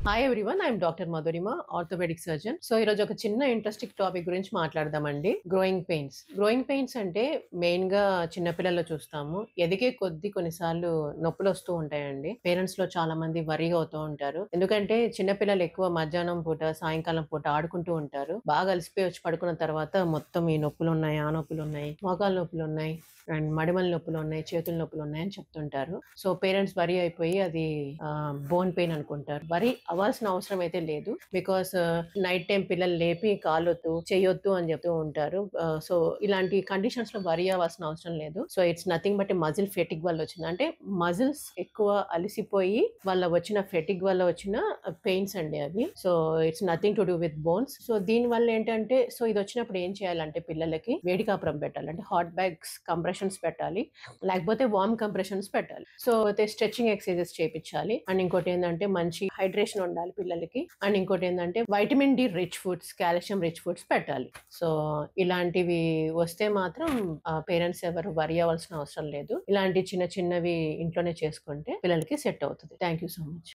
Hi everyone, I'm doctor Madhurima, orthopaedic surgeon. So ఈరోజు ఒక చిన్న ఇంట్రెస్టింగ్ టాపిక్ గురించి మాట్లాడదామండి. Growing pains. గ్రోయింగ్ పెయిన్స్ అంటే మెయిన్ గా చిన్నపిల్లల్లో చూస్తాము. ఎదిగే కొద్దీ కొన్నిసార్లు నొప్పులు వస్తూ ఉంటాయండి. పేరెంట్స్ లో చాలా మంది వరీ అవుతూ ఉంటారు. ఎందుకంటే చిన్నపిల్లలు ఎక్కువ మధ్యాహ్నం పూట, సాయంకాలం పూట ఆడుకుంటూ ఉంటారు. బాగా అలసిపోయి వచ్చి పడుకున్న తర్వాత మొత్తం ఈ నొప్పులు ఉన్నాయి, ఆ నొప్పులు ఉన్నాయి, మోకాలు నొప్పులు ఉన్నాయి, అండ్ మడిమల నొప్పులు ఉన్నాయి, చేతుల నొప్పులు ఉన్నాయి అని చెప్తుంటారు. సో పేరెంట్స్ వరీ అయిపోయి అది బోన్ పెయిన్ అనుకుంటారు. వరీ అవ్వాల్సిన అవసరం అయితే లేదు. బికాస్ నైట్ టైం పిల్లలు లేపి కాలొద్దు చెయ్యొద్దు అని చెప్తూ ఉంటారు. సో ఇలాంటి కండిషన్స్ లో వరీ అవ్వాల్సిన అవసరం లేదు. So it's nothing but muscle fatigue వల్ల వచ్చింది. అంటే మజిల్స్ ఎక్కువ అలిసిపోయి వాళ్ళ వచ్చిన ఫెటిక్ వల్ల వచ్చిన పెయిన్స్ అండి అవి. So it's nothing to do with bones. So దీని వల్ల ఏంటంటే, సో ఇది వచ్చినప్పుడు ఏం చేయాలంటే పిల్లలకి వేడి కాపురం పెట్టాలి. అంటే హాట్ బ్యాగ్స్ కంప్రెషన్స్ పెట్టాలి, లేకపోతే వార్మ్ కంప్రెషన్స్ పెట్టాలి. సో అయితే స్ట్రెచింగ్ ఎక్సర్సైజెస్ చేయించాలి. అండ్ ఇంకోటి ఏంటంటే మంచి హైడ్రేషన్ ఉండాలి పిల్లలకి. అండ్ ఇంకోటి ఏంటంటే vitamin D rich foods, calcium rich foods పెట్టాలి. సో ఇలాంటివి వస్తే మాత్రం పేరెంట్స్ ఎవరు వరి అవ్వాల్సిన అవసరం లేదు. ఇలాంటి చిన్న చిన్నవి ఇంట్లోనే చేసుకుంటే పిల్లలకి సెట్ అవుతుంది. Thank you so much.